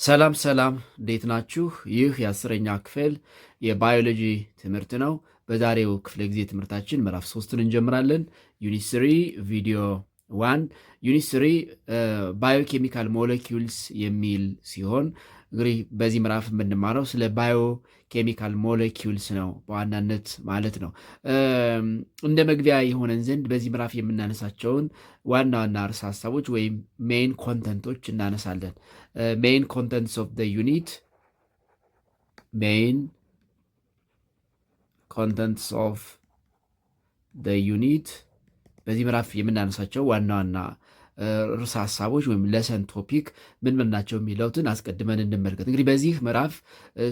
ሰላም ሰላም፣ እንዴት ናችሁ? ይህ የአስረኛ ክፍል የባዮሎጂ ትምህርት ነው። በዛሬው ክፍለ ጊዜ ትምህርታችን ምዕራፍ 3ን እንጀምራለን። ዩኒት 3 ቪዲዮ 1 ዩኒት 3 ባዮኬሚካል ሞለኪውልስ የሚል ሲሆን እንግዲህ በዚህ ምዕራፍ የምንማረው ስለ ባዮ ኬሚካል ሞለኪውልስ ነው በዋናነት ማለት ነው። እንደ መግቢያ የሆነን ዘንድ በዚህ ምዕራፍ የምናነሳቸውን ዋና ዋና ርዕሰ ሀሳቦች ወይም ሜይን ኮንተንቶች እናነሳለን። ሜይን ኮንተንትስ ኦፍ ዘ ዩኒት ሜይን ኮንተንትስ ኦፍ ዘ ዩኒት በዚህ ምዕራፍ የምናነሳቸው ዋና ዋና ርዕሰ ሀሳቦች ወይም ለሰን ቶፒክ ምን ምን ናቸው የሚለውትን አስቀድመን እንመልከት። እንግዲህ በዚህ ምዕራፍ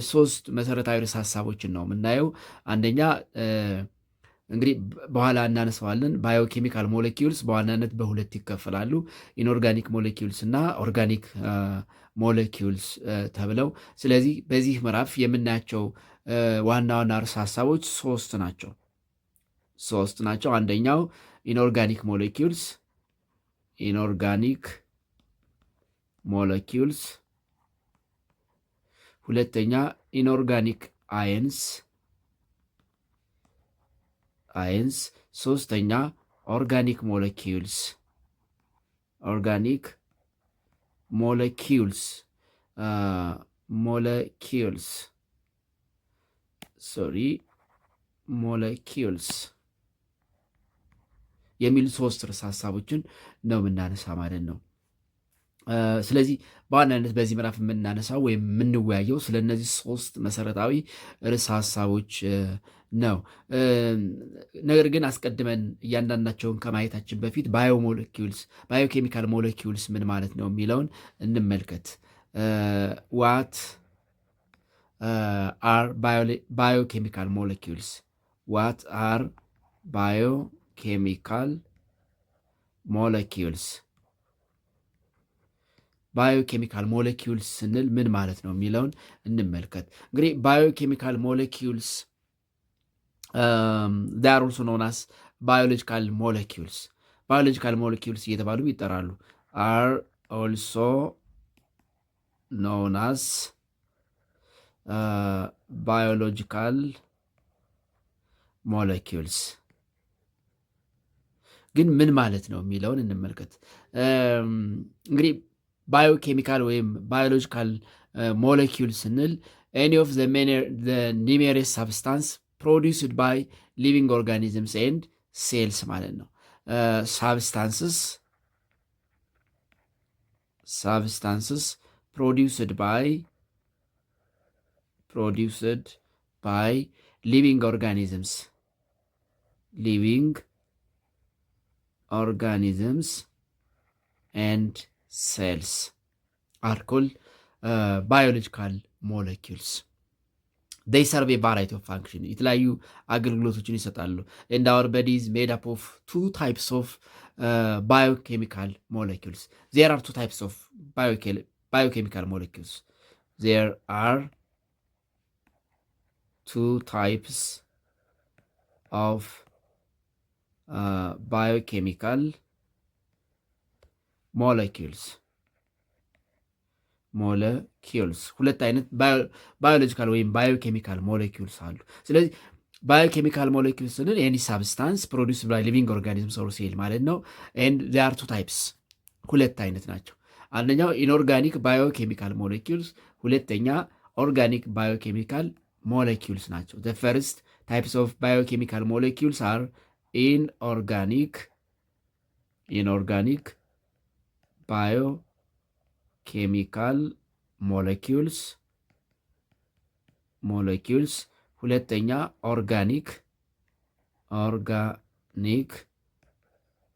ሶስት መሰረታዊ ርዕሰ ሀሳቦችን ነው የምናየው። አንደኛ እንግዲህ በኋላ እናነሳዋለን። ባዮኬሚካል ሞለኪውልስ በዋናነት በሁለት ይከፈላሉ፣ ኢንኦርጋኒክ ሞለኪውልስ እና ኦርጋኒክ ሞለኪውልስ ተብለው። ስለዚህ በዚህ ምዕራፍ የምናያቸው ዋና ዋና ርዕሰ ሀሳቦች ሶስት ናቸው። አንደኛው ኢንኦርጋኒክ ሞለኪውልስ ሁለተኛ ኢንኦርጋኒክ አየንስ፣ ሶስተኛ ኦርጋኒክ ሞለኪውልስ የሚሉ ሶስት ርዕሰ ሀሳቦችን ነው የምናነሳ ማለት ነው። ስለዚህ በዋናነት በዚህ ምዕራፍ የምናነሳው ወይም የምንወያየው ስለ እነዚህ ሶስት መሰረታዊ ርዕሰ ሀሳቦች ነው። ነገር ግን አስቀድመን እያንዳንዳቸውን ከማየታችን በፊት ባዮኬሚካል ሞለኪውልስ ምን ማለት ነው የሚለውን እንመልከት። ዋት አር ባዮኬሚካል ሞለኪውልስ? ዋት አር ባዮኬሚካል ሞለኪውልስ? ባዮኬሚካል ሞለኪውልስ ስንል ምን ማለት ነው የሚለውን እንመልከት። እንግዲህ ባዮኬሚካል ሞለኪውልስ they are also known as biological molecules እየተባሉ ይጠራሉ። are also known as biological molecules። ግን ምን ማለት ነው የሚለውን እንመልከት። እንግዲህ ባዮኬሚካል ወይም ባዮሎጂካል ሞለኪውል ስንል ኤኒ ኦፍ ዘ ኒሜሪየስ ሳብስታንስ ፕሮዲውስድ ባይ ሊቪንግ ኦርጋኒዝምስ ኤንድ ሴልስ ማለት ነው። ሳብስታንስስ ፕሮዲውስድ ባይ ሊቪንግ ኦርጋኒዝምስ ኤንድ ሴልስ are called biological molecules. they serve a variety of function የተለያዩ አገልግሎቶችን ይሰጣሉ። and our body is made up of two types of biochemical molecules. there are two types of biochemical molecules. there are two types of biochemical molecules ሁለት አይነት ባዮሎጂካል ወይም ባዮኬሚካል ሞለኪውልስ አሉ። ስለዚህ ባዮኬሚካል ሞለኪውልስ ስንል ኤኒ ሳብስታንስ ፕሮዲውስ ባይ ሊቪንግ ኦርጋኒዝምስ ኦር ሴል ማለት ነው። ኤንድ ዜር አር ቱ ታይፕስ፣ ሁለት አይነት ናቸው። አንደኛው ኢንኦርጋኒክ ባዮኬሚካል ሞለኪውልስ፣ ሁለተኛ ኦርጋኒክ ባዮኬሚካል ሞለኪውልስ ናቸው። ዘ ፈርስት ታይፕስ ኦፍ ባዮኬሚካል ሞለኪውልስ አር ኢንኦርጋኒክ ባዮኬሚካል ሞለኪውልስ፣ ሁለተኛ ኦርጋኒክ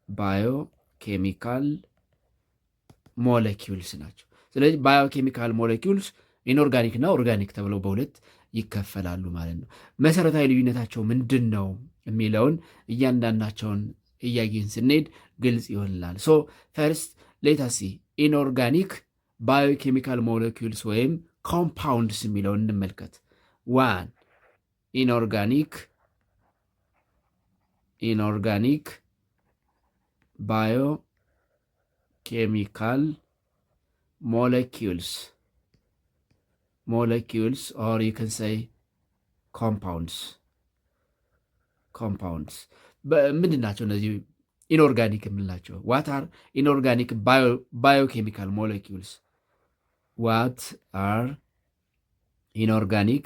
ባዮኬሚካል ሞለኪውልስ ናቸው። ስለዚህ ባዮኬሚካል ሞለኪውልስ ኢንኦርጋኒክ እና ኦርጋኒክ ተብለው በሁለት ይከፈላሉ ማለት ነው። መሰረታዊ ልዩነታቸው ምንድን ነው የሚለውን እያንዳንዳቸውን እያየን ስንሄድ ግልጽ ይሆንላል። ሶ ፈርስት ሌታሲ ኢንኦርጋኒክ ባዮኬሚካል ሞለኪውልስ ወይም ኮምፓውንድስ የሚለውን እንመልከት። ዋን ኢንኦርጋኒክ ባዮኬሚካል molecules molecules, or you can say compounds. ምንድን ናቸው እነዚህ ኢንኦርጋኒክ የምንላቸው? ዋት አር ኢንኦርጋኒክ ባዮኬሚካል ሞለኪውልስ? ዋት አር ኢንኦርጋኒክ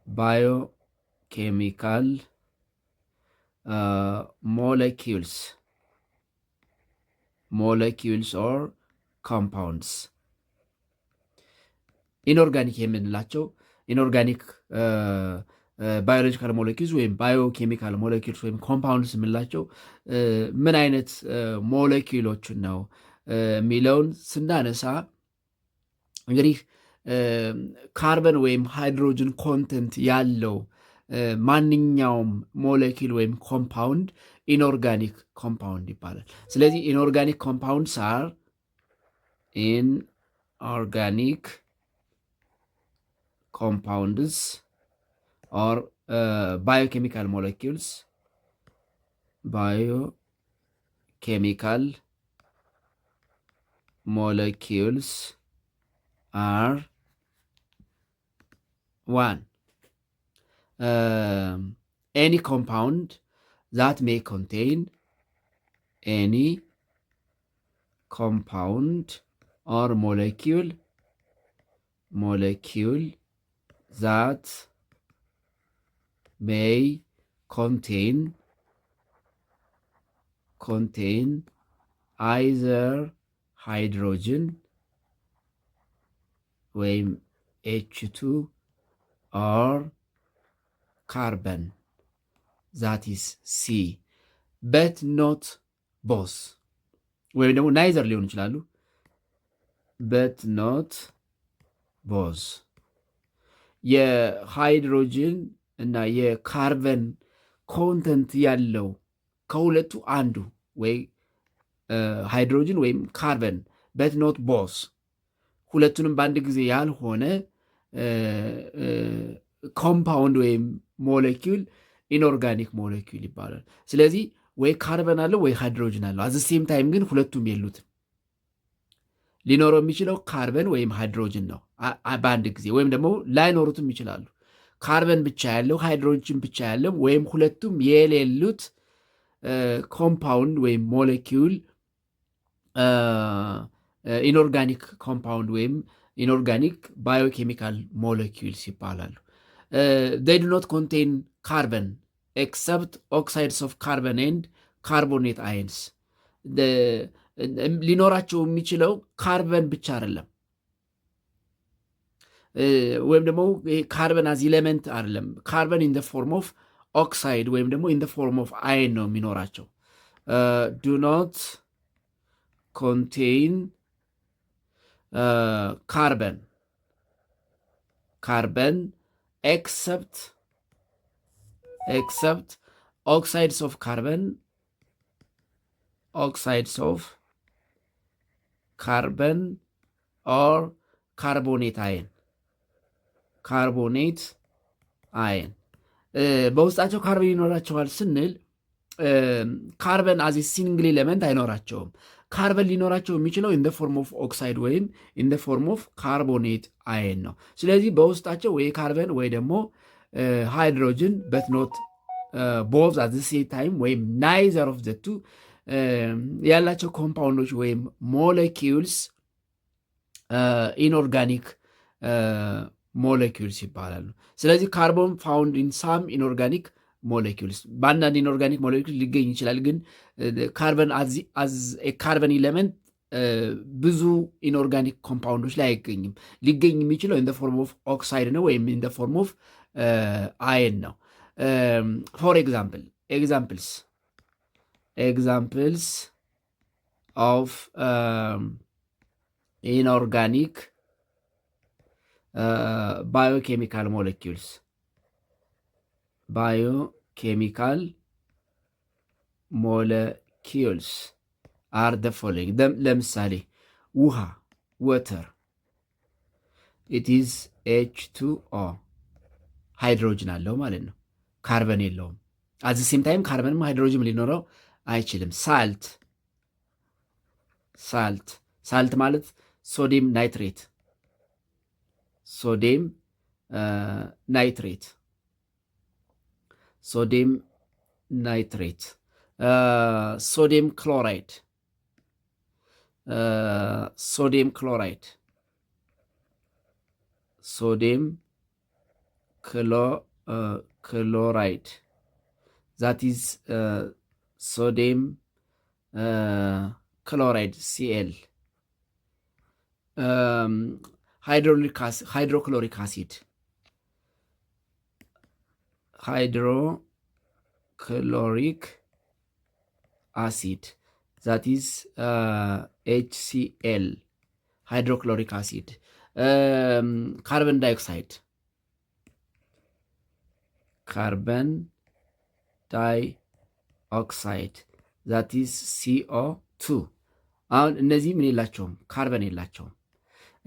ባዮኬሚካል molecules or compounds? ኢንኦርጋኒክ የምንላቸው ኢንኦርጋኒክ ባዮሎጂካል ሞለኪውልስ ወይም ባዮኬሚካል ሞለኪውልስ ወይም ኮምፓውንድስ የምንላቸው ምን አይነት ሞለኪውሎችን ነው የሚለውን ስናነሳ እንግዲህ ካርበን ወይም ሃይድሮጅን ኮንተንት ያለው ማንኛውም ሞለኪውል ወይም ኮምፓውንድ ኢንኦርጋኒክ ኮምፓውንድ ይባላል። ስለዚህ ኢንኦርጋኒክ ኮምፓውንድስ አር ኢንኦርጋኒክ compounds or biochemical molecules are one, any compound that may contain any compound or molecule that may contain either hydrogen ወይም H2 or carbon, that is C, but not both ወይም ደግሞ ናይዘር ሊሆኑ ይችላሉ but not both። የሃይድሮጅን እና የካርበን ኮንተንት ያለው ከሁለቱ አንዱ ወይ ሃይድሮጅን ወይም ካርበን በት ኖት ቦስ፣ ሁለቱንም በአንድ ጊዜ ያልሆነ ኮምፓውንድ ወይም ሞለኪውል ኢንኦርጋኒክ ሞለኪውል ይባላል። ስለዚህ ወይ ካርበን አለው ወይ ሃይድሮጅን አለው። አዘ ሴም ታይም ግን ሁለቱም የሉትም። ሊኖረው የሚችለው ካርበን ወይም ሃይድሮጅን ነው በአንድ ጊዜ፣ ወይም ደግሞ ላይኖሩትም ይችላሉ። ካርበን ብቻ ያለው ሃይድሮጅን ብቻ ያለው ወይም ሁለቱም የሌሉት ኮምፓውንድ ወይም ሞለኪውል ኢንኦርጋኒክ ኮምፓውንድ ወይም ኢንኦርጋኒክ ባዮኬሚካል ሞለኪውልስ ይባላሉ። they do not contain carbon except oxides of carbon and carbonate ions። ሊኖራቸው የሚችለው ካርበን ብቻ አይደለም፣ ወይም ደግሞ ካርበን አዝ ኢሌመንት አይደለም። ካርበን ኢን ፎርም ኦፍ ኦክሳይድ ወይም ደግሞ ኢን ፎርም ኦፍ አየን ነው የሚኖራቸው። ዱ ኖት ኮንቴይን ካርበን except oxides of carbon or carbonate ion በውስጣቸው ካርበን ይኖራቸዋል ስንል ካርበን አዚ ሲንግል ኤሌመንት አይኖራቸውም። ካርበን ሊኖራቸው የሚችለው ኢን ፎርም ኦፍ ኦክሳይድ ወይም ኢን ፎርም ኦፍ ካርቦኔት አየን ነው። ስለዚህ በውስጣቸው ወይ ካርበን ወይ ደግሞ ሃይድሮጅን በት ኖት ቦዝ አት ዘ ሴም ታይም ወይም ናይዘር ኦፍ ዘ ቱ ያላቸው ኮምፓውንዶች ወይም ሞለኪውልስ ኢንኦርጋኒክ ሞለኪውልስ ይባላሉ። ስለዚህ ካርቦን ፋውንድ ኢን ሳም ኢንኦርጋኒክ ሞለኪውልስ፣ በአንዳንድ ኢንኦርጋኒክ ሞለኪውል ሊገኝ ይችላል። ግን ካርበን አዝ ካርበን ኢለመንት ብዙ ኢንኦርጋኒክ ኮምፓውንዶች ላይ አይገኝም። ሊገኝ የሚችለው ኢን ፎርም ኦፍ ኦክሳይድ ነው ወይም ኢን ፎርም ኦፍ አየን ነው። ፎር ኤግዛምፕልስ ኦፍ ኢንኦርጋኒክ ባዮኬሚካል ሞለኪውልስ አር ደ ፎሎዊንግ። ለምሳሌ ውሃ ወተር ኢት ኢዝ H2O ሃይድሮጅን አለው ማለት ነው። ካርበን የለውም። አት ዘ ሴም ታይም ካርበንም ሃይድሮጅን ሊኖረው አይችልም። ሳልት ሳልት ማለት ሶዲየም ናይትሬት፣ ሶዲየም ናይትሬት፣ ሶዲየም ናይትሬት፣ ሶዲየም ክሎራይድ፣ ሶዲየም ክሎራይድ፣ ሶዲየም ክሎራይድ that is sodium chloride Cl, hydrochloric acid, hydrochloric acid that is HCl, hydrochloric acid, carbon dioxide, carbon ዳይኦክሳይድ that is CO2። አሁን እነዚህ ምን የላቸውም? ካርበን የላቸውም።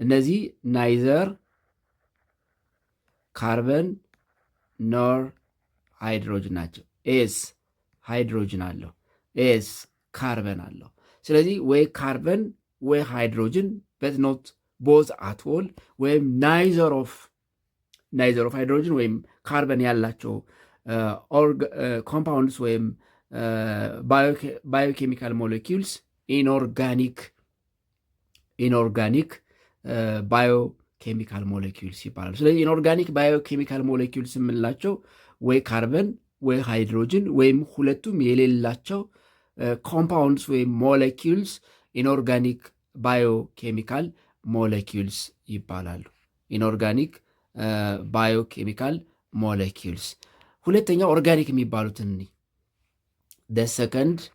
እነዚህ ናይዘር ካርበን ኖር ሃይድሮጅን ናቸው። ኤስ ሃይድሮጅን አለው፣ ኤስ ካርበን አለው። ስለዚህ ወይ ካርበን ወይ ሃይድሮጅን በት ኖት ቦዝ አት ኦል፣ ወይም ናይዘር ኦፍ ሃይድሮጅን ወይም ካርበን ያላቸው ኮምፓውንድስ ወይም ባዮኬሚካል ሞለኪውልስ ኢንኦርጋኒክ ባዮኬሚካል ሞለኪውልስ ይባላሉ። ስለዚህ ኢንኦርጋኒክ ባዮኬሚካል ሞለኪውልስ የምንላቸው ወይ ካርበን ወይ ሃይድሮጅን ወይም ሁለቱም የሌላቸው ኮምፓውንድስ ወይም ሞለኪውልስ ኢንኦርጋኒክ ባዮኬሚካል ሞለኪውልስ ይባላሉ። ኢንኦርጋኒክ ባዮኬሚካል ሞለኪውልስ። ሁለተኛ ኦርጋኒክ የሚባሉትን the second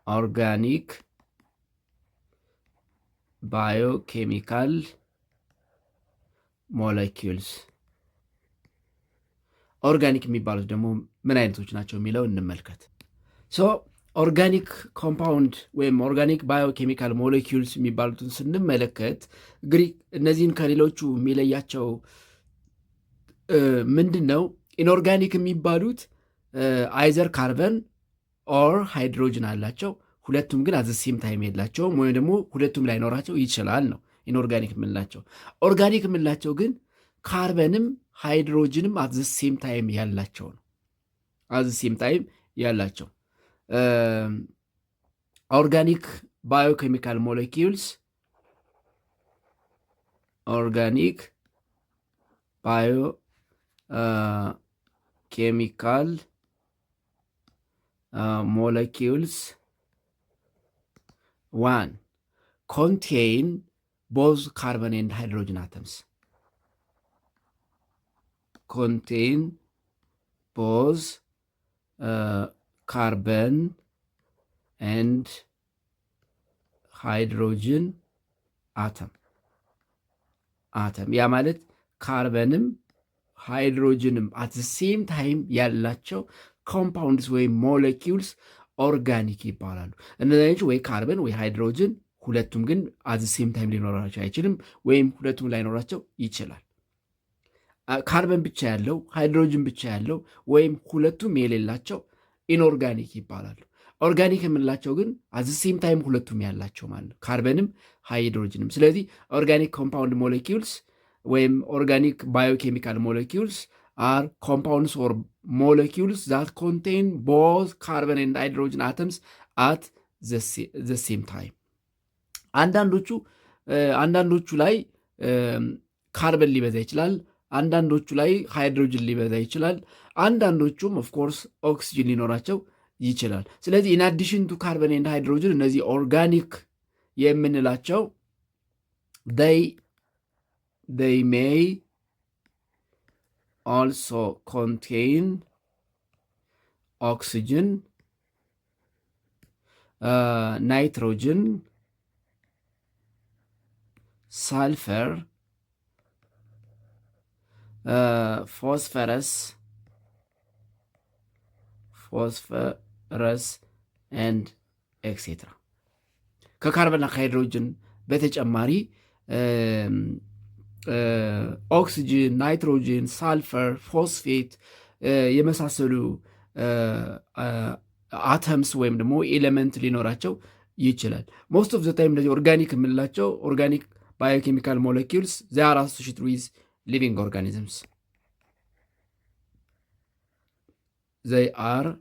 organic biochemical molecules። ኦርጋኒክ የሚባሉት ደግሞ ምን አይነቶች ናቸው የሚለው እንመልከት። ኦርጋኒክ ኮምፓውንድ ወይም ኦርጋኒክ ባዮኬሚካል ሞሌኪውልስ የሚባሉትን ስንመለከት እንግዲህ እነዚህን ከሌሎቹ የሚለያቸው ምንድን ነው? ኢንኦርጋኒክ የሚባሉት አይዘር ካርበን ኦር ሃይድሮጅን አላቸው፣ ሁለቱም ግን አት ዘ ሴም ታይም የላቸውም፣ ወይም ደግሞ ሁለቱም ላይኖራቸው ይችላል ነው ኢንኦርጋኒክ የምንላቸው። ኦርጋኒክ የምንላቸው ግን ካርበንም ሃይድሮጅንም አት ዘ ሴም ታይም ያላቸው ነው። አት ዘ ሴም ታይም ያላቸው ኦርጋኒክ ባዮኬሚካል ሞሌኪውልስ ኦርጋኒክ ባዮኬሚካል molecules 1 contain both carbon and hydrogen atoms. Contain both carbon and hydrogen atom. ያ ማለት ካርበንም ሃይድሮጅንም አት ዘ ሴም ታይም ያላቸው ኮምፓውንድስ ወይም ሞለኪውልስ ኦርጋኒክ ይባላሉ። እነዚህ ወይ ካርበን ወይ ሃይድሮጅን፣ ሁለቱም ግን አት ዘ ሴም ታይም ሊኖራቸው አይችልም፣ ወይም ሁለቱም ላይኖራቸው ይችላል። ካርበን ብቻ ያለው ሃይድሮጅን ብቻ ያለው ወይም ሁለቱም የሌላቸው ኢንኦርጋኒክ ይባላሉ። ኦርጋኒክ የምንላቸው ግን አት ዘ ሴም ታይም ሁለቱም ያላቸው ማለት ነው፣ ካርበንም ሃይድሮጅንም። ስለዚህ ኦርጋኒክ ኮምፓውንድ ሞለኪውልስ ወይም ኦርጋኒክ ባዮኬሚካል ሞለኪውልስ are compounds or molecules that contain both carbon and hydrogen atoms at the same time. አንዳንዶቹ ላይ ካርበን ሊበዛ ይችላል፣ አንዳንዶቹ ላይ ሃይድሮጅን ሊበዛ ይችላል፣ አንዳንዶቹም ኦፍኮርስ ኦክሲጅን ሊኖራቸው ይችላል። ስለዚህ in addition to carbon and hydrogen እነዚህ ኦርጋኒክ የምንላቸው they may also contain oxygen, nitrogen, sulfur, phosphorus and etc. ከካርበንና ከሃይድሮጅን በተጨማሪ ኦክሲጅን፣ ናይትሮጅን፣ ሳልፈር፣ ፎስፌት የመሳሰሉ አተምስ ወይም ደግሞ ኤሌመንት ሊኖራቸው ይችላል። ሞስት ኦፍ ዘ ታይም እነዚህ ኦርጋኒክ የምንላቸው ኦርጋኒክ ባዮኬሚካል ሞለኪውልስ ዜ አር አሶሺየትድ ዊዝ ሊቪንግ ኦርጋኒዝምስ they are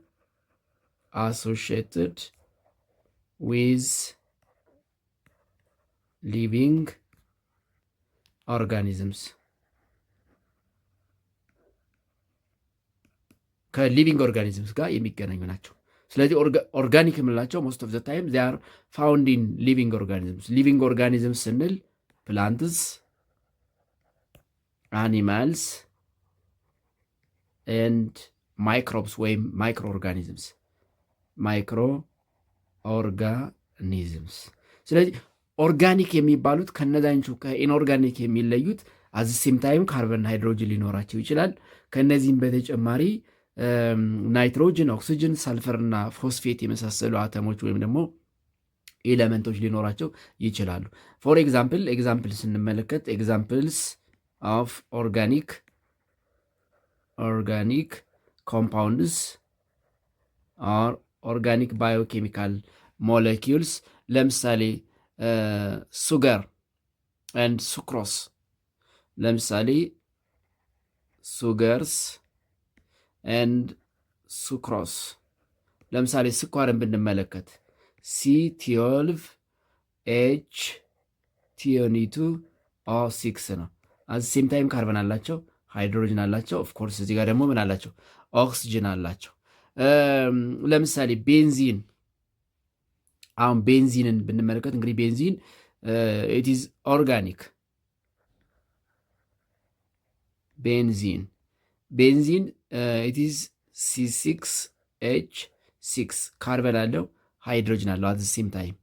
associated with living organisms ከሊቪንግ ኦርጋኒዝምስ ጋር የሚገናኙ ናቸው። ስለዚህ ኦርጋኒክ የምንላቸው ሞስት ኦፍ ዘ ታይም ዜ አር ፋውንድ ኢን ሊቪንግ ኦርጋኒዝምስ። ሊቪንግ ኦርጋኒዝምስ ስንል ፕላንትስ፣ አኒማልስ ኤንድ ማይክሮብስ ወይም ማይክሮ ኦርጋኒዝምስ። ስለዚህ ኦርጋኒክ የሚባሉት ከነዛኞቹ ከኢንኦርጋኒክ የሚለዩት አዝ ሴም ታይም ካርበን ሃይድሮጅን ሊኖራቸው ይችላል። ከነዚህም በተጨማሪ ናይትሮጅን፣ ኦክሲጅን፣ ሰልፈር እና ፎስፌት የመሳሰሉ አተሞች ወይም ደግሞ ኤሌመንቶች ሊኖራቸው ይችላሉ። ፎር ኤግዛምፕል ስንመለከት ኤግዛምፕልስ ኦፍ ኦርጋኒክ compounds or organic biochemical molecules ለምሳሌ sugar and sucrose ለምሳሌ sugars and sucrose ለምሳሌ ስኳርን ብንመለከት C12H2O6 ነው። አት ሴም ታይም ካርበን አላቸው፣ ሃይድሮጅን አላቸው። ኦፍኮርስ እዚህ ጋር ደግሞ ምን አላቸው? ኦክስጅን አላቸው። ለምሳሌ ቤንዚን፣ አሁን ቤንዚንን ብንመለከት እንግዲህ ቤንዚን ኢት ኢዝ ኦርጋኒክ። ቤንዚን ኢት ኢዝ C6H6 ካርበን አለው፣ ሃይድሮጅን አለው አት ሴም ታይም።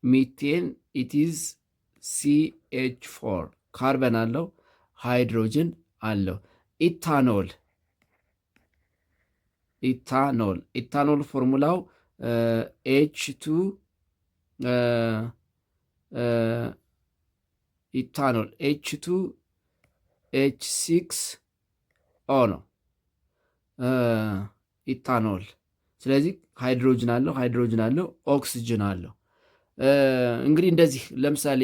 ሚቴን ኢት ኢዝ CH4 ካርበን አለው፣ ሃይድሮጅን አለው። ኢታኖል ፎርሙላው H2 H6O ነው ኢታኖል። ስለዚህ ሃይድሮጅን አለው፣ ኦክስጅን አለው። እንግዲህ እንደዚህ ለምሳሌ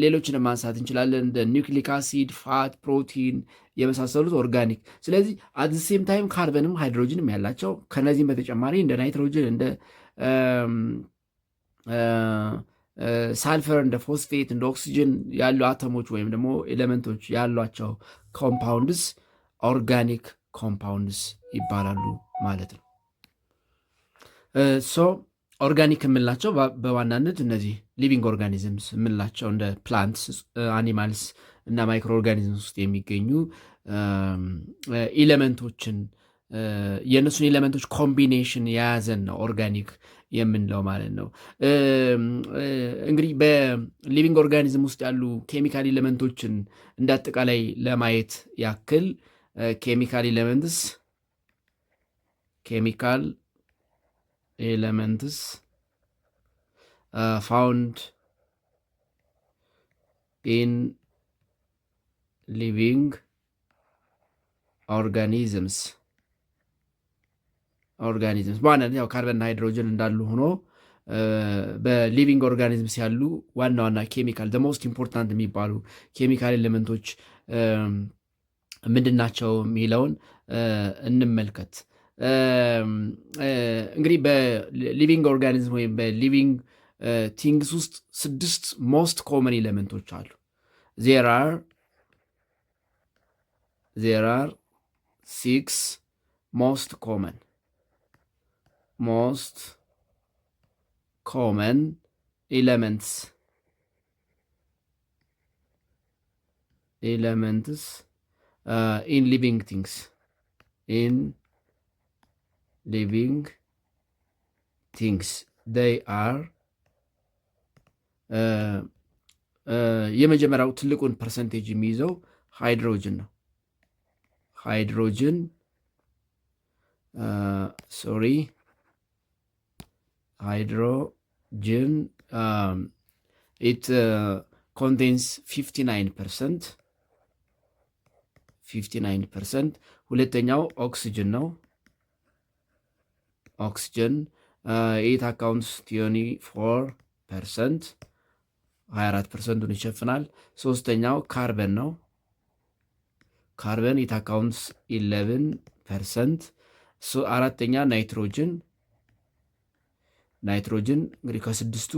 ሌሎችንም ማንሳት እንችላለን፣ እንደ ኒውክሊክ አሲድ፣ ፋት፣ ፕሮቲን የመሳሰሉት ኦርጋኒክ። ስለዚህ አት ሴም ታይም ካርበንም ሃይድሮጅንም ያላቸው፣ ከነዚህም በተጨማሪ እንደ ናይትሮጅን፣ እንደ ሳልፈር፣ እንደ ፎስፌት፣ እንደ ኦክሲጅን ያሉ አተሞች ወይም ደግሞ ኤሌመንቶች ያሏቸው ኮምፓውንድስ ኦርጋኒክ ኮምፓውንድስ ይባላሉ ማለት ነው። ኦርጋኒክ የምንላቸው በዋናነት እነዚህ ሊቪንግ ኦርጋኒዝምስ የምንላቸው እንደ ፕላንትስ፣ አኒማልስ እና ማይክሮ ኦርጋኒዝምስ ውስጥ የሚገኙ ኤሌመንቶችን የእነሱን ኤሌመንቶች ኮምቢኔሽን የያዘን ነው ኦርጋኒክ የምንለው ማለት ነው። እንግዲህ በሊቪንግ ኦርጋኒዝም ውስጥ ያሉ ኬሚካል ኤሌመንቶችን እንደ አጠቃላይ ለማየት ያክል ኬሚካል ኤሌመንትስ found in living organisms በዋናነት ያው ካርበንና ሃይድሮጅን እንዳሉ ሆኖ በሊቪንግ ኦርጋኒዝምስ ያሉ ዋና ዋና ኬሚካል ዘ ሞስት ኢምፖርታንት የሚባሉ ኬሚካል ኤሌመንቶች ምንድን ናቸው የሚለውን እንመልከት። እንግዲህ በሊቪንግ ኦርጋኒዝም ወይም በሊቪንግ ቲንግስ ውስጥ 6 ሞስት ኮመን ኤሌመንቶች አሉ። ዜር አር 6 ሞስት ኮመን ኤሌመንትስ in living things. They are የመጀመሪያው ትልቁን ፐርሰንቴጅ የሚይዘው ሃይድሮጅን ነው። ሃይድሮጅን it contains 59%። ሁለተኛው ኦክሲጅን ነው ኦክስጅን ኢት አካውንትስ 24% 24%ን ይሸፍናል። ሶስተኛው ካርበን ነው። ካርበን ኢት አካውንትስ 11%። አራተኛ ናይትሮጅን እንግዲህ ከስድስቱ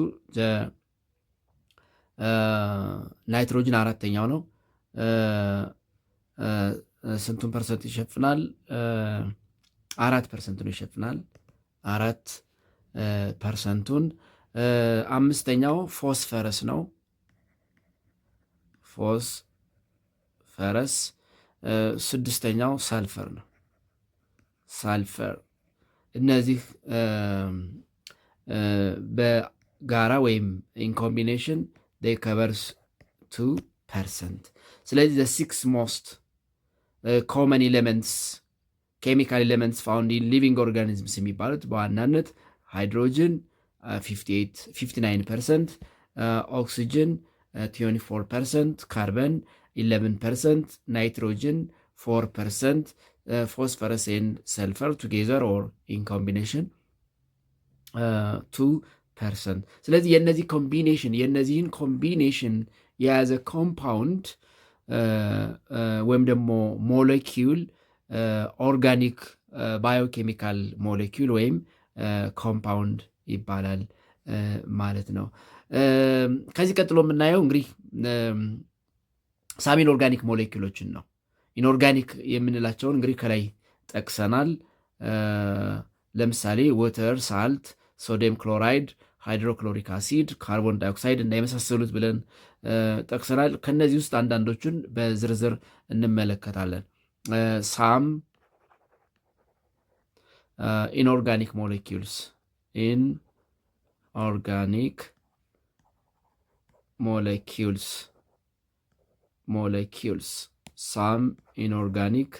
ናይትሮጅን አራተኛው ነው። ስንቱን ፐርሰንት ይሸፍናል? 4% ነው ይሸፍናል። 4%ን። አምስተኛው ፎስፈረስ ነው። ፎስፈረስ። ስድስተኛው ሳልፈር ነው። ሳልፈር። እነዚህ በጋራ ወይም ኢን ኮምቢኔሽን they covers 2%። ስለዚህ the six most common elements chemical elements found in living organisms የሚባሉት በዋናነት ሃይድሮጅን 59%፣ ኦክሲጅን 24%፣ ካርበን 11%፣ ናይትሮጅን 4%፣ ፎስፈረስ and sulfur together or in combination 2%። ስለዚህ የነዚህን ኮምቢኔሽን የያዘ ኮምፓውንድ ወይም ደግሞ ሞለኪውል ኦርጋኒክ ባዮኬሚካል ሞለኪውል ወይም ኮምፓውንድ ይባላል ማለት ነው። ከዚህ ቀጥሎ የምናየው እንግዲህ ሳም ኢንኦርጋኒክ ሞለኪውሎችን ነው። ኢንኦርጋኒክ የምንላቸውን እንግዲህ ከላይ ጠቅሰናል። ለምሳሌ ወተር፣ ሳልት፣ ሶዲየም ክሎራይድ፣ ሃይድሮክሎሪክ አሲድ፣ ካርቦን ዳይኦክሳይድ እና የመሳሰሉት ብለን ጠቅሰናል። ከነዚህ ውስጥ አንዳንዶቹን በዝርዝር እንመለከታለን። ሳም ኢንኦርጋኒክ ሞለኪውልስ ሳም ኢንኦርጋኒክ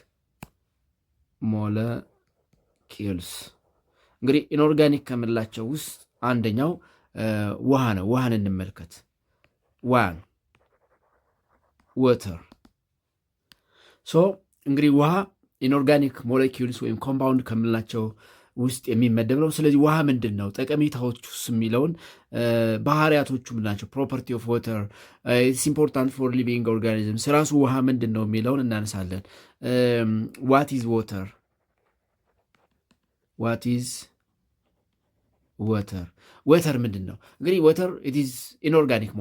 ሞለኪውልስ እንግዲህ ኢንኦርጋኒክ ከምንላቸው ውስጥ አንደኛው ውሃ ነው። ውሃን እንመልከት። ወተር። እንግዲህ ውሃ ኢንኦርጋኒክ ሞለኪውልስ ወይም ኮምፓውንድ ከምንላቸው ውስጥ የሚመደብ ነው። ስለዚህ ውሃ ምንድን ነው፣ ጠቀሜታዎቹስ የሚለውን ባህሪያቶቹ ምንናቸው፣ ፕሮፐርቲ ኦፍ ወተር ኢትስ ኢምፖርታንት ፎር ሊቪንግ ኦርጋኒዝምስ፣ ራሱ ውሃ ምንድን ነው የሚለውን እናነሳለን። ዋት ኢዝ ወተር? ወተር ምንድን ነው? እንግዲህ ወተር ኢት ኢዝ ኢንኦርጋኒክ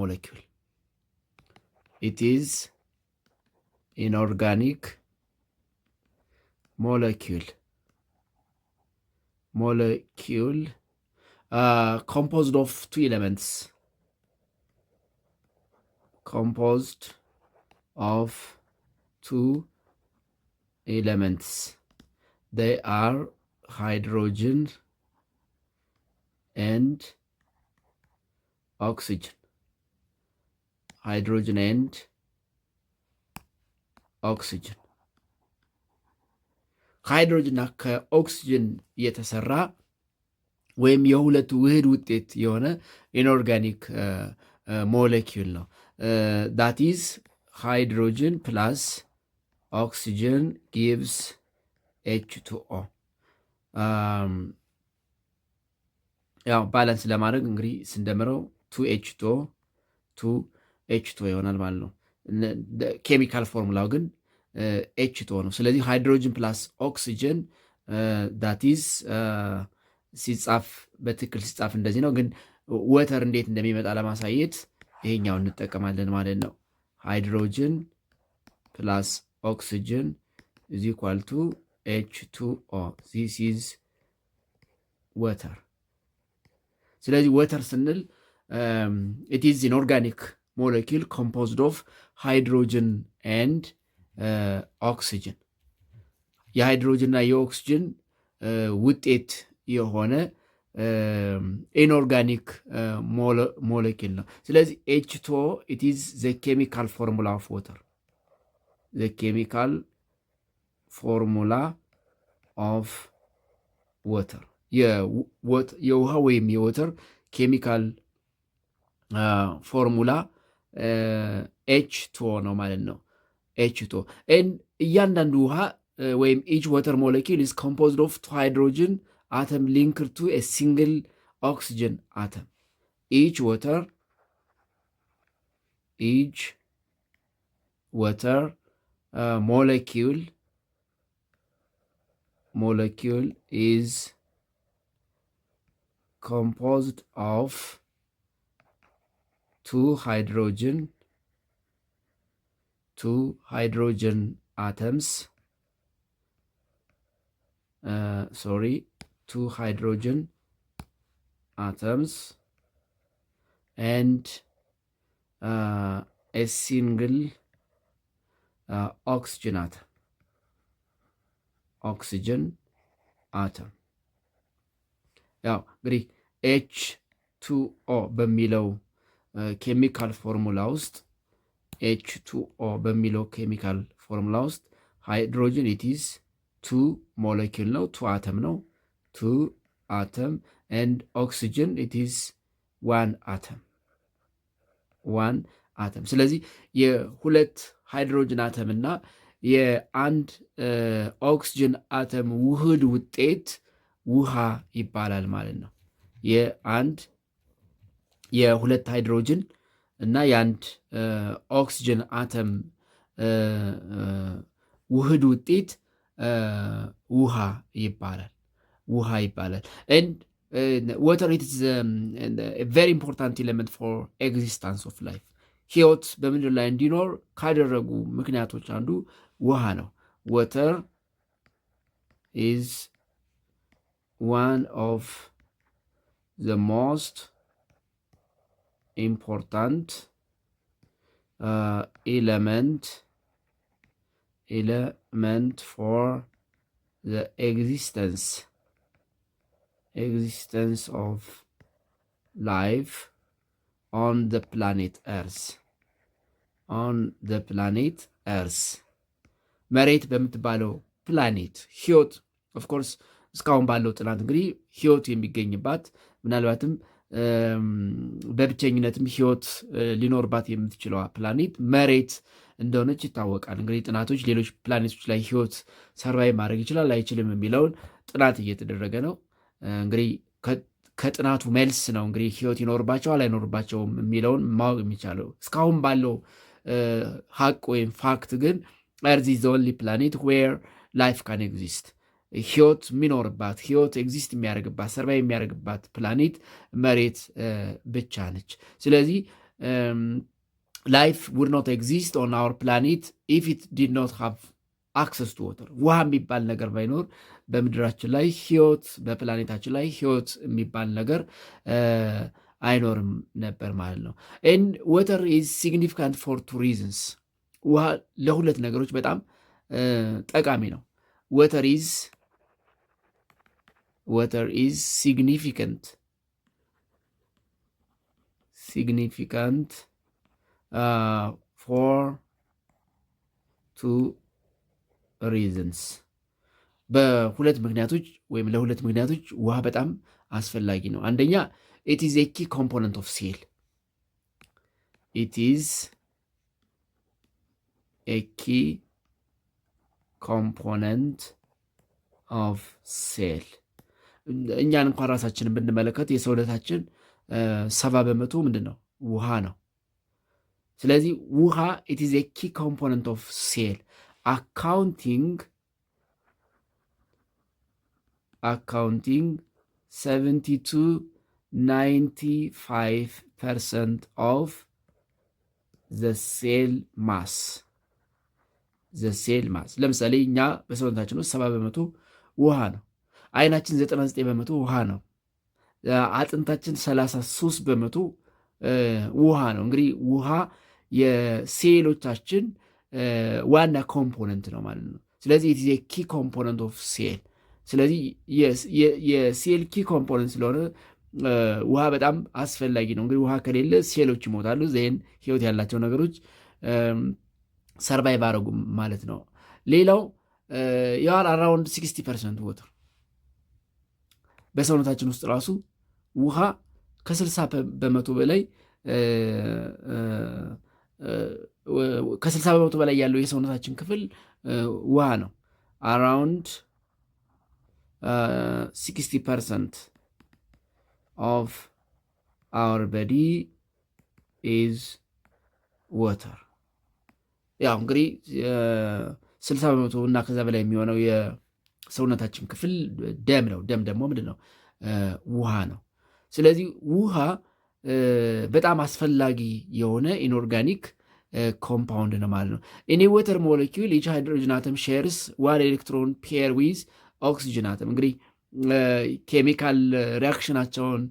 ሞለኪውል composed of two elements. They are hydrogen and oxygen. ሃይድሮጅን እና ከኦክሲጅን የተሰራ ወይም የሁለቱ ውህድ ውጤት የሆነ ኢንኦርጋኒክ ሞለኪውል ነው። ዳት ኢዝ ሃይድሮጅን ፕላስ ኦክሲጅን ጊቭስ H2O። ያው ባላንስ ለማድረግ እንግዲህ ስንደምረው 2H2O ይሆናል ማለት ነው። ኬሚካል ፎርሙላው ግን H2O ነው። ስለዚህ ሃይድሮጅን ፕላስ ኦክሲጅን ዳት ኢዝ ሲጻፍ በትክክል ሲጻፍ እንደዚህ ነው። ግን ወተር እንዴት እንደሚመጣ ለማሳየት ይሄኛው እንጠቀማለን ማለት ነው። ሃይድሮጅን ፕላስ ኦክሲጅን ኢዝ ኢኳል ቱ H2O። ዚስ ኢዝ ወተር። ስለዚህ ወተር ስንል ኢት ኢዝ ኢንኦርጋኒክ ሞለኪል ኮምፖዝድ ኦፍ ሃይድሮጅን ኤንድ ኦክሲጅን፣ የሃይድሮጅንና የኦክሲጅን ውጤት የሆነ ኢንኦርጋኒክ ሞለኪል ነው። ስለዚህ H2O it is the chemical formula of water. የውሃ ወይም የወተር ኬሚካል ፎርሙላ H2O ነው ማለት ነው። H2O እያንዳንዱ ውሃ ወይም each water molecule is composed of two hydrogen atom linked to a single oxygen atom. Each water molecule is composed of two hydrogen atoms. Two hydrogen atoms and a single oxygen atom. ያው እንግዲህ H2O በሚለው ኬሚካል ፎርሙላ ውስጥ ሃይድሮጅን it is two molecule ነው፣ two atom ነው፣ two atom and oxygen it is one atom። ስለዚህ የሁለት ሃይድሮጅን አተም እና የአንድ ኦክስጅን አተም ውህድ ውጤት ውሃ ይባላል ማለት ነው። የሁለት ሃይድሮጅን እና የአንድ ኦክስጅን አተም ውህድ ውጤት ውሃ ይባላል። and water is a very important element for existence of life። ህይወት በምድር ላይ እንዲኖር ካደረጉ ምክንያቶች አንዱ ውሃ ነው። water is one of the most important element for the existence of life on the planet Earth. መሬት በምትባለው ፕላኔት ህይወት ኦፍኮርስ እስካሁን ባለው ጥናት እንግዲህ ህይወት የሚገኝባት ምናልባትም በብቸኝነትም ህይወት ሊኖርባት የምትችለዋ ፕላኔት መሬት እንደሆነች ይታወቃል። እንግዲህ ጥናቶች ሌሎች ፕላኔቶች ላይ ህይወት ሰርቫይቭ ማድረግ ይችላል አይችልም የሚለውን ጥናት እየተደረገ ነው። እንግዲህ ከጥናቱ መልስ ነው እንግዲህ ህይወት ይኖርባቸዋል አይኖርባቸውም የሚለውን ማወቅ የሚቻለው። እስካሁን ባለው ሀቅ ወይም ፋክት ግን Earth is the only planet where life can exist። ህይወት የሚኖርባት ህይወት ኤግዚስት የሚያደርግባት ሰርቫይቭ የሚያደርግባት ፕላኔት መሬት ብቻ ነች። ስለዚህ life would not exist on our planet if it did not have access to water። ውሃ የሚባል ነገር ባይኖር በምድራችን ላይ ህይወት በፕላኔታችን ላይ ህይወት የሚባል ነገር አይኖርም ነበር ማለት ነው። and water is significant for two reasons። ውሃ ለሁለት ነገሮች በጣም ጠቃሚ ነው። water is significant for two reasons። በሁለት ምክንያቶች ወይም ለሁለት ምክንያቶች ውሃ በጣም አስፈላጊ ነው። አንደኛ it is a key component of cell። እኛን እንኳን ራሳችንን ብንመለከት የሰውነታችን 70% ምንድን ነው? ውሃ ነው። ስለዚህ ውሃ it is a key component of cell accounting 70-95% of the cell mass። ለምሳሌ እኛ በሰውነታችን ውስጥ 70% ውሃ ነው። አይናችን 99% ውሃ ነው። አጥንታችን 33% ውሃ ነው። እንግዲህ ውሃ የሴሎቻችን ዋና ኮምፖነንት ነው ማለት ነው። ስለዚህ it is a key component of cell። ስለዚህ የሴል ኪ ኮምፖነንት ስለሆነ ውሃ በጣም አስፈላጊ ነው። እንግዲህ ውሃ ከሌለ ሴሎች ይሞታሉ። ዜን ህይወት ያላቸው ነገሮች ሰርቫይቭ አረጉም ማለት ነው። ሌላው ያው አራውንድ 60% ወተር በሰውነታችን ውስጥ ራሱ ውሃ ከ60% በላይ ከ60% በላይ ያለው የሰውነታችን ክፍል ውሃ ነው። አራውንድ 60% of our body is water። ያው እንግዲህ 60% እና ከዛ በላይ የሚሆነው የሰውነታችን ክፍል ደም ነው። ደም ደግሞ ምንድን ነው? ውሃ ነው። ስለዚህ ውሃ በጣም አስፈላጊ የሆነ ኢንኦርጋኒክ ኮምፓውንድ ነው ማለት ነው። ኢን ወተር ሞለኪውል ኢች ሃይድሮጅን አተም ሼርስ ዋን ኤሌክትሮን ፔር ዊዝ ኦክሲጅን አተም። እንግዲህ ኬሚካል ሪያክሽናቸውን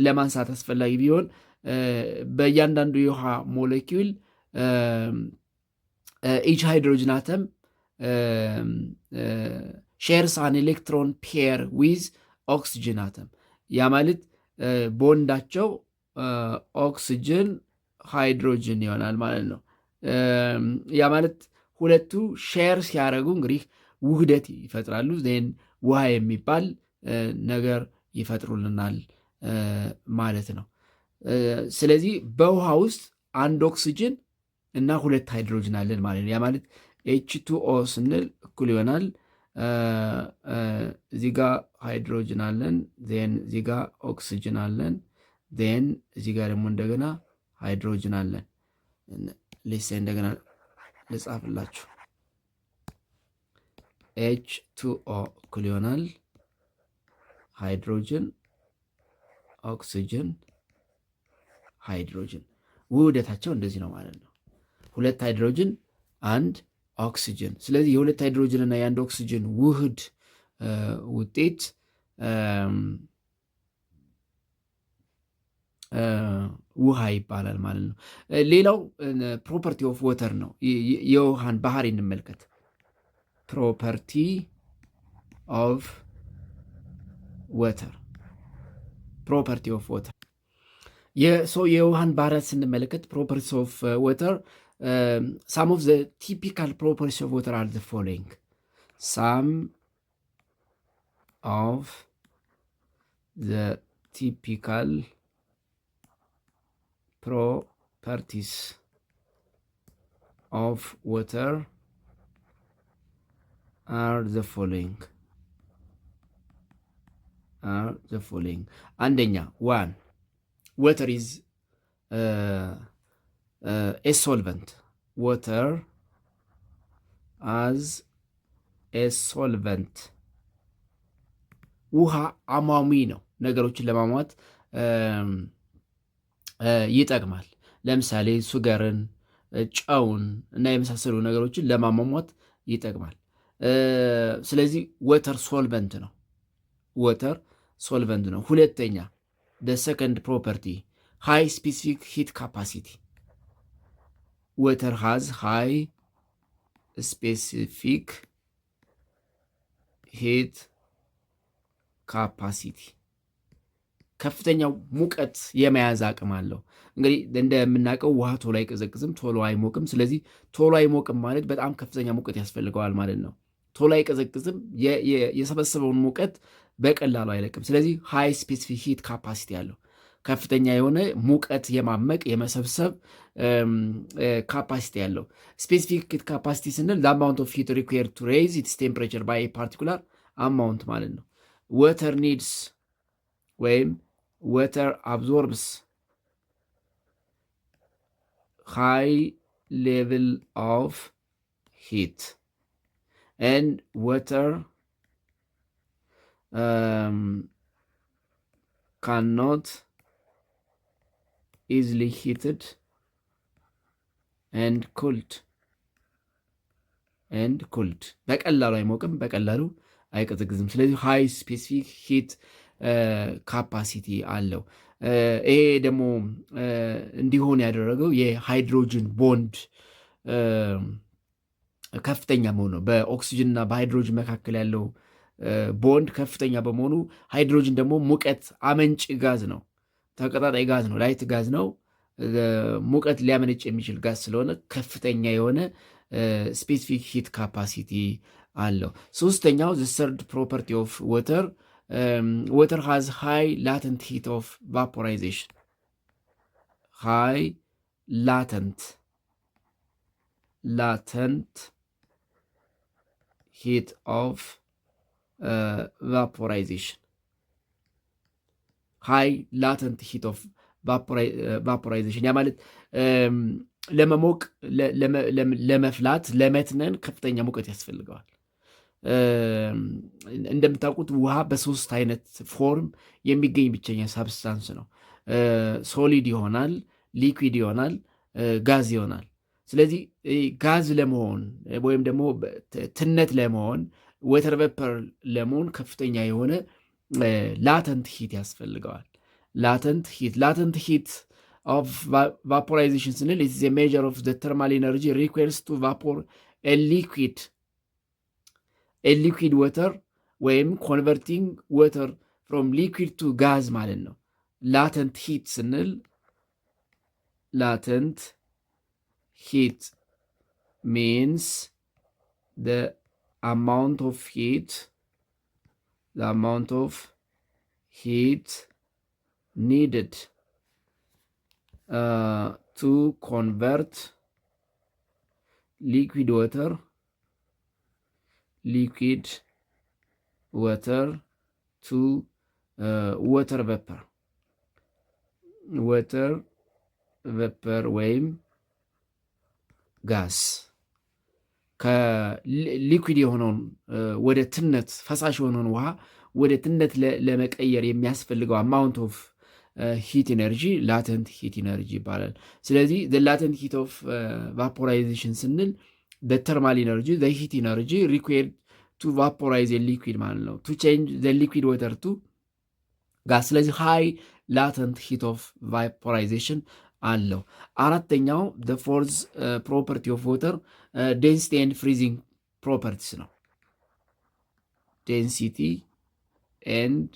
ለማንሳት አስፈላጊ ቢሆን በእያንዳንዱ የውሃ ሞለኪውል ኢች ሃይድሮጅን አተም ሼርስ አን ኤሌክትሮን ፔር ዊዝ ኦክሲጅን አተም። ያ ማለት ቦንዳቸው ኦክሲጅን ሃይድሮጅን ይሆናል ማለት ነው። ያ ማለት ሁለቱ ሼር ሲያደርጉ እንግዲህ ውህደት ይፈጥራሉ። ዜን ውሃ የሚባል ነገር ይፈጥሩልናል ማለት ነው። ስለዚህ በውሃ ውስጥ አንድ ኦክሲጅን እና ሁለት ሃይድሮጅን አለን ማለት ነው። ያ ማለት H2O ስንል እኩል ይሆናል እዚህ ጋ ሃይድሮጅን አለን፣ ዜን እዚህ ጋ ኦክሲጅን አለን፣ ዜን እዚህ ጋ ደግሞ እንደገና ሃይድሮጅን አለን። ሌሴ እንደገና ልጻፍላችሁ። H2O እኩል ይሆናል ሃይድሮጅን ኦክሲጅን ሃይድሮጅን። ውህደታቸው እንደዚህ ነው ማለት ነው። ሁለት ሃይድሮጅን አንድ ኦክሲጅን። ስለዚህ የሁለት ሃይድሮጅን እና የአንድ ኦክሲጅን ውህድ ውጤት ውሃ ይባላል ማለት ነው። ሌላው ፕሮፐርቲ ኦፍ ወተር ነው። የውሃን ባህሪ እንመልከት። ፕሮፐርቲ ኦፍ ወተር ፕሮፐርቲ ኦፍ ወተር የውሃን ባህሪያት ስንመለከት ፕሮፐርቲ ኦፍ ወተር some of the typical properties of water are the following. Some of the typical properties of water are the following. አንደኛ one, water is a solvent. Water as a solvent. ውሃ አሟሚ ነው። ነገሮችን ለማሟት ይጠቅማል። ለምሳሌ ሱገርን፣ ጨውን እና የመሳሰሉ ነገሮችን ለማሟሟት ይጠቅማል። ስለዚህ ወተር ሶልቨንት ነው። ወተር ሶልቨንት ነው። ሁለተኛ the second property, high specific heat capacity. Water has high specific heat capacity. ከፍተኛ ሙቀት የመያዝ አቅም አለው። እንግዲህ እንደምናውቀው ውሃ ቶሎ አይቀዘቅዝም፣ ቶሎ አይሞቅም። ስለዚህ ቶሎ አይሞቅም ማለት በጣም ከፍተኛ ሙቀት ያስፈልገዋል ማለት ነው። ቶሎ አይቀዘቅዝም፣ የሰበሰበውን ሙቀት በቀላሉ አይለቅም። ስለዚህ ሃይ ስፔሲፊክ ሂት ካፓሲቲ አለው። ከፍተኛ የሆነ ሙቀት የማመቅ የመሰብሰብ ካፓሲቲ ያለው። ስፔሲፊክ ሂት ካፓሲቲ ስንል the amount of heat required to raise its temperature by a particular amount ማለት ነው። water needs ወይም water absorbs high level of heat and water cannot easily heated and cooled. በቀላሉ አይሞቅም፣ በቀላሉ አይቀዘቅዝም። ስለዚህ ሃይ ስፔሲፊክ ሂት ካፓሲቲ አለው። ይሄ ደግሞ እንዲሆን ያደረገው የሃይድሮጅን ቦንድ ከፍተኛ መሆኑ ነው። በኦክሲጅን እና በሃይድሮጅን መካከል ያለው ቦንድ ከፍተኛ በመሆኑ ሃይድሮጅን ደግሞ ሙቀት አመንጭ ጋዝ ነው፣ ተቀጣጣይ ጋዝ ነው፣ ላይት ጋዝ ነው። ሙቀት ሊያመነጭ የሚችል ጋዝ ስለሆነ ከፍተኛ የሆነ ስፔሲፊክ ሂት ካፓሲቲ አለው። ሶስተኛው the third property of water, water has high latent heat of vaporization. High latent heat of ቫፖራይዜሽን ሃይ ላተንት ሂት ኦፍ ቫፖራይዜሽን ያ ማለት ለመሞቅ ለመፍላት ለመትነን ከፍተኛ ሙቀት ያስፈልገዋል። እንደምታውቁት ውሃ በሶስት አይነት ፎርም የሚገኝ ብቸኛ ሳብስታንስ ነው። ሶሊድ ይሆናል፣ ሊኩዊድ ይሆናል፣ ጋዝ ይሆናል። ስለዚህ ጋዝ ለመሆን ወይም ደግሞ ትነት ለመሆን ወተር ቬፐር ለመሆን ከፍተኛ የሆነ ላተንት ሂት ያስፈልገዋል። ላተንት ሂት ኦፍ ቫፖራይዜሽን ስንል ኢትስ ኤ ሜዠር ኦፍ ዘ ተርማል ኤነርጂ ሪኩዌርስ ቱ ቫፖር ኤ ሊኩዊድ ወተር ወይም ኮንቨርቲንግ ወተር ፍሮም ሊኩዊድ ቱ ጋዝ ማለት ነው። ላተንት ሂት ስንል ላተንት ሂት means the amount of heat needed to convert liquid water to water vapor ወይም ጋስ ከሊኩዊድ የሆነውን ወደ ትነት ፈሳሽ የሆነውን ውሃ ወደ ትነት ለመቀየር የሚያስፈልገው አማውንት ኦፍ ሂት ኤነርጂ ላተንት ሂት ኤነርጂ ይባላል። ስለዚህ ላተንት ሂት ኦፍ ቫፖራይዜሽን ስንል ተርማል ኤነርጂ ሂት ኤነርጂ ሪኩዌርድ ቱ ቫፖራይዝ ሊኩዊድ ማለት ነው፣ ቱ ቼንጅ ሊኩዊድ ወተር ቱ ጋዝ። ስለዚህ ሃይ ላተንት ሂት ኦፍ ቫፖራይዜሽን አለው። አራተኛው ፎርዝ ፕሮፐርቲ ኦፍ ወተር ዴንሲቲ ኤንድ ፍሪዚንግ ፕሮፐርቲስ ነው። ዴንሲቲ ኤንድ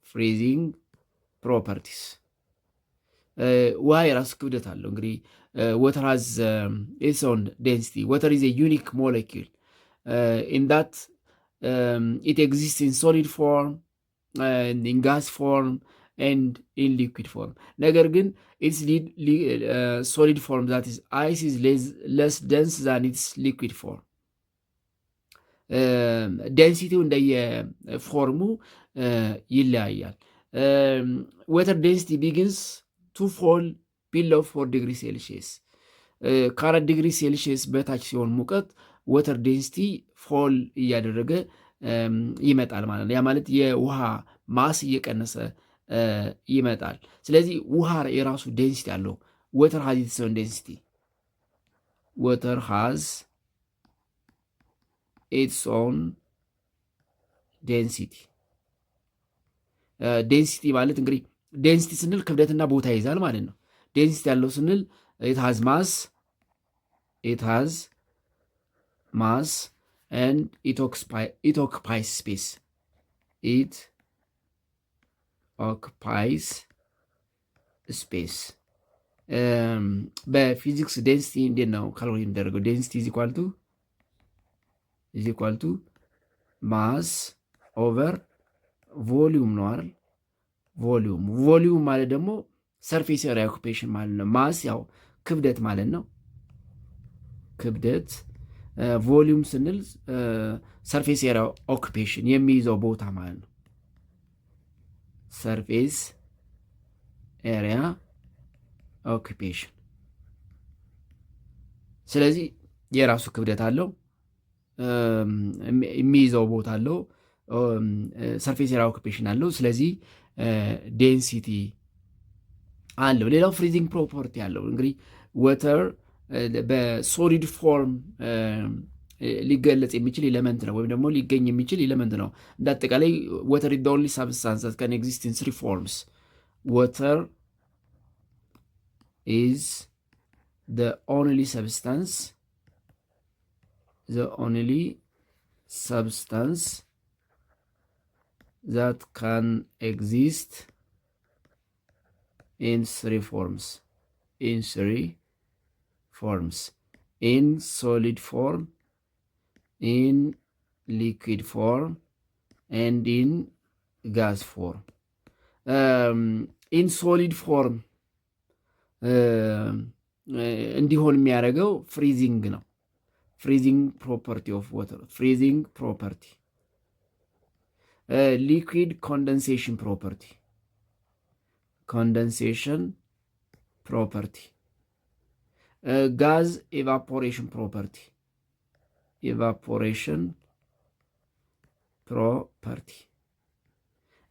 ፍሪዚንግ ፕሮፐርቲስ ውሃ የራሱ ክብደት አለው። እንግዲህ ወተር ሃዝ ኢትስ ኦን ዴንሲቲ። ወተር ኢዝ ኤ ዩኒክ ሞለኪል ኢን ዳት ኢት ኤግዚስት ኢን ሶሊድ ፎርም ኢን ጋዝ ፎርም and in liquid form. ነገር ግን its solid form, that is ice, is less dense than its liquid form. ዴንሲቲው እንደየ ፎርሙ ይለያያል። water density begins to fall below 4 degrees Celsius. ከ4 ዲግሪ ሴልሺየስ በታች ሲሆን ሙቀት ወተር ዴንሲቲ ፎል እያደረገ ይመጣል ማለት ነው። ያ ማለት የውሃ ማስ እየቀነሰ ይመጣል። ስለዚህ ውሃ የራሱ ዴንሲቲ አለው። ወተር ሃዝ ኢትስ ኦን ዴንሲቲ። ወተር ሃዝ ኢትስ ኦን ዴንሲቲ። ዴንሲቲ ማለት እንግዲህ ዴንሲቲ ስንል ክብደትና ቦታ ይይዛል ማለት ነው። ዴንሲቲ ያለው ስንል ኢት ሃዝ ማስ and it occupies space. It occupies space. በፊዚክስ ዴንሲቲ እንዴት ነው ካልኩሌት የሚደረገው? ዴንሲቲ ኢዝ ኢኳል ቱ ማስ ኦቨር ቮሊዩም ነው አይደል? ቮሊዩም ማለት ደግሞ ሰርፌስ ኤሪያ ኦኩፔሽን ማለት ነው። ማስ ያው ክብደት ማለት ነው። ክብደት ቮሊዩም ስንል ሰርፌስ ኤሪያ ኦኩፔሽን የሚይዘው ቦታ ማለት ነው። ሰርፌስ ኤሪያ ኦኩፔሽን። ስለዚህ የራሱ ክብደት አለው፣ የሚይዘው ቦታ አለው፣ ሰርፌስ ኤሪያ ኦኩፔሽን አለው። ስለዚህ ዴንሲቲ አለው። ሌላው ፍሪዚንግ ፕሮፐርቲ አለው። እንግዲህ ወተር በሶሊድ ፎርም ሊገለጽ የሚችል ኤሌመንት ነው፣ ወይም ደግሞ ሊገኝ የሚችል ኤሌመንት ነው። እንደ አጠቃላይ ወተር ኢዝ ዘ ኦንሊ ሳብስታንስ ዛት ካን ኤግዚስት ኢን 3 ፎርምስ። ወተር ኢዝ ዘ ኦንሊ ሰብስታንስ that can exist in 3 forms. In solid form, in liquid form, and in gas form. In solid form እንዲሆን የሚያደርገው ፍሪዚንግ ነው። freezing property of water, freezing property. Liquid condensation property, condensation property. Gas evaporation property, evaporation property,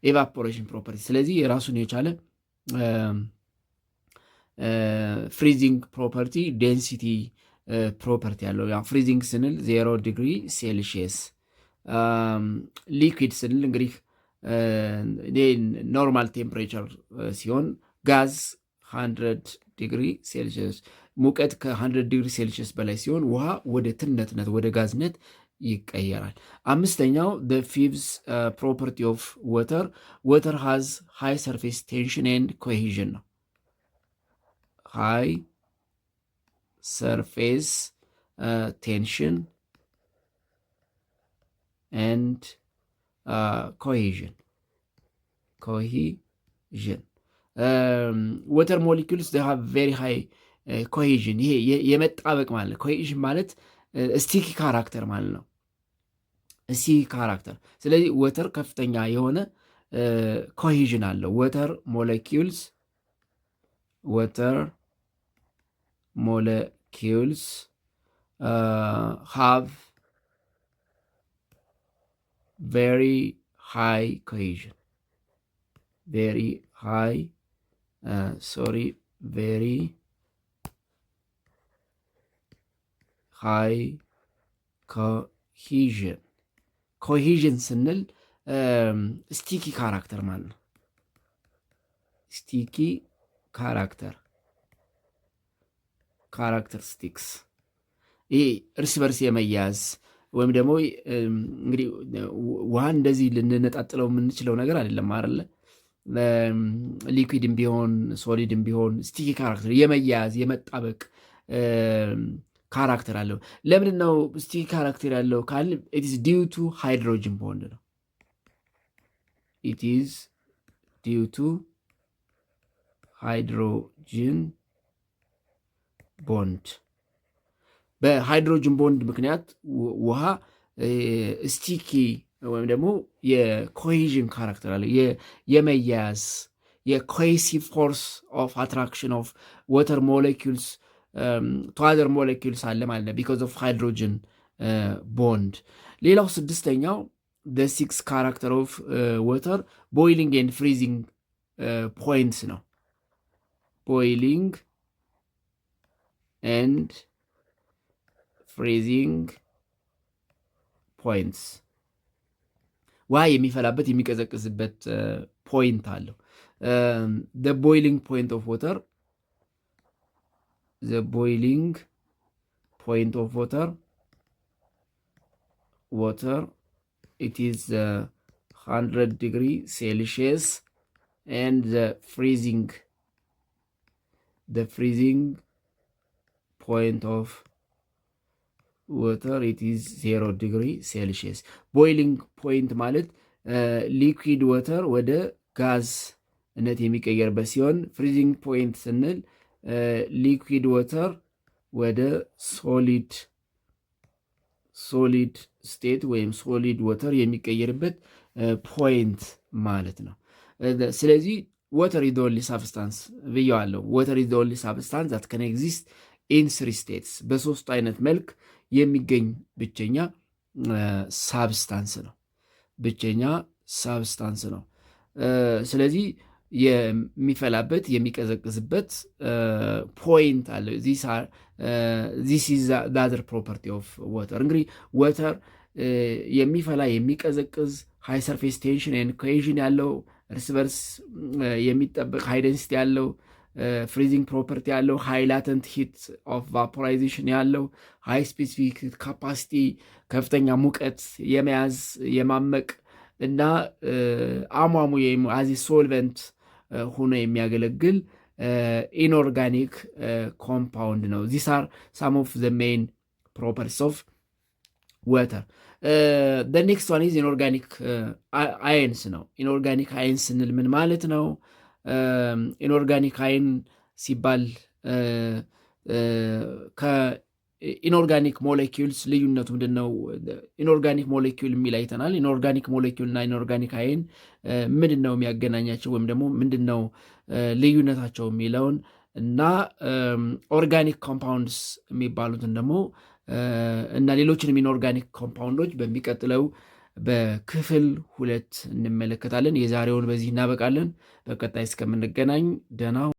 evaporation property. ስለዚህ የራሱን የቻለ ፍሪዚንግ ፕሮፐርቲ ዴንሲቲ ፕሮፐርቲ ያለው ያ ፍሪዚንግ ስንል 0 ዲግሪ ሴልሺየስ፣ ሊኩዊድ ስንል እንግዲህ ኖርማል ቴምፕሬቸር ሲሆን ጋዝ 100 ዲግሪ ሴልሺየስ፣ ሙቀት ከ100 ዲግሪ ሴልሺየስ በላይ ሲሆን ውሃ ወደ ትነትነት ወደ ጋዝነት ይቀየራል። አምስተኛው the fifth property of water, water has high surface tension and cohesion ነው። high surface tension and cohesion. Water molecules, they have very high cohesion. ይሄ የመጣበቅ ማለት ነው። cohesion ማለት ስቲኪ ካራክተር ማለት ነው። ስቲኪ ካራክተር። ስለዚህ ወተር ከፍተኛ የሆነ ኮሄዥን አለው። ወተር ሞለኪውልስ have very high cohesion, very high cohesion. ኮሄዥን ስንል ስቲኪ ካራክተር ማለት ነው። ስቲኪ ካራክተሪስቲክስ ይሄ እርስ በርስ የመያዝ ወይም ደግሞ እንግዲህ ውሃ እንደዚህ ልንነጣጥለው የምንችለው ነገር አይደለም አይደለ? ሊኩዊድም ቢሆን ሶሊድም ቢሆን ስቲኪ ካራክተር የመያዝ የመጣበቅ ካራክተር አለው። ለምን ነው ስቲኪ ካራክተር ያለው ካል it is due to hydrogen bond ነው። it is due to hydrogen bond። በሃይድሮጅን ቦንድ ምክንያት ውሃ ስቲኪ ወይም ደግሞ የኮሄዥን ካራክተር አለው። የመያዝ የኮሄሲቭ ፎርስ ኦፍ አትራክሽን ኦፍ ዋተር ሞለኪውልስ to other molecules አለ ማለት ነው because of hydrogen bond። ሌላው ስድስተኛው the sixth character of water, boiling and freezing points ነው። boiling and freezing points ውሃ የሚፈላበት የሚቀዘቅዝበት ፖይንት አለው። the boiling point of water, the boiling point of water, it is 100 degree Celsius, and the freezing point of water, it is 0 degree Celsius። boiling point ማለት ሊኩዊድ ወተር ወደ ጋዝነት የሚቀየርበት ሲሆን ፍሪዚንግ ፖይንት ስንል ሊኩዊድ ወተር ወደ ሶሊድ ስቴት ወይም ሶሊድ ወተር የሚቀየርበት ፖይንት ማለት ነው። ስለዚህ ወተር ኢዝ ዘ ኦንሊ ሳብስታንስ ብየዋለሁ። ወተር ኢዝ ዘ ኦንሊ ሳብስታንስ ዛት ካን ኤግዚስት ኢን ስሪ ስቴትስ፣ በሶስቱ አይነት መልክ የሚገኝ ብቸኛ ሳብስታንስ ነው። ስለዚህ የሚፈላበት የሚቀዘቅዝበት ፖይንት አለ። ዚስ ኢዝ ዘ አዘር ፕሮፐርቲ ኦፍ ወተር። እንግዲህ ወተር የሚፈላ የሚቀዘቅዝ ሃይ ሰርፌስ ቴንሽን ኤንድ ኮሄዥን ያለው እርስ በርስ የሚጠበቅ ሃይ ዴንሲቲ ያለው ፍሪዚንግ ፕሮፐርቲ ያለው ሃይ ላተንት ሂት ኦፍ ቫፖራይዜሽን ያለው ሃይ ስፔሲፊክ ካፓሲቲ ከፍተኛ ሙቀት የመያዝ የማመቅ እና አሟሙ አዚ ሶልቨንት ሆኖ የሚያገለግል ኢንኦርጋኒክ ኮምፓውንድ ነው። ዚስ አር ሳም ኦፍ ዘ ሜይን ፕሮፐርቲስ ኦፍ ወተር። the next one is inorganic ions ነው። ኢንኦርጋኒክ አይንስ ስንል ምን ማለት ነው? ኢንኦርጋኒክ አይን ሲባል ኢንኦርጋኒክ ሞሌኪውልስ ልዩነቱ ምንድን ነው? ኢንኦርጋኒክ ሞሌኪውል የሚል አይተናል። ኢንኦርጋኒክ ሞሌኪውል እና ኢንኦርጋኒክ አየን ምንድን ነው የሚያገናኛቸው ወይም ደግሞ ምንድን ነው ልዩነታቸው የሚለውን እና ኦርጋኒክ ኮምፓውንድስ የሚባሉትን ደግሞ እና ሌሎችንም ኢንኦርጋኒክ ኮምፓውንዶች በሚቀጥለው በክፍል 2 እንመለከታለን። የዛሬውን በዚህ እናበቃለን። በቀጣይ እስከምንገናኝ ደህና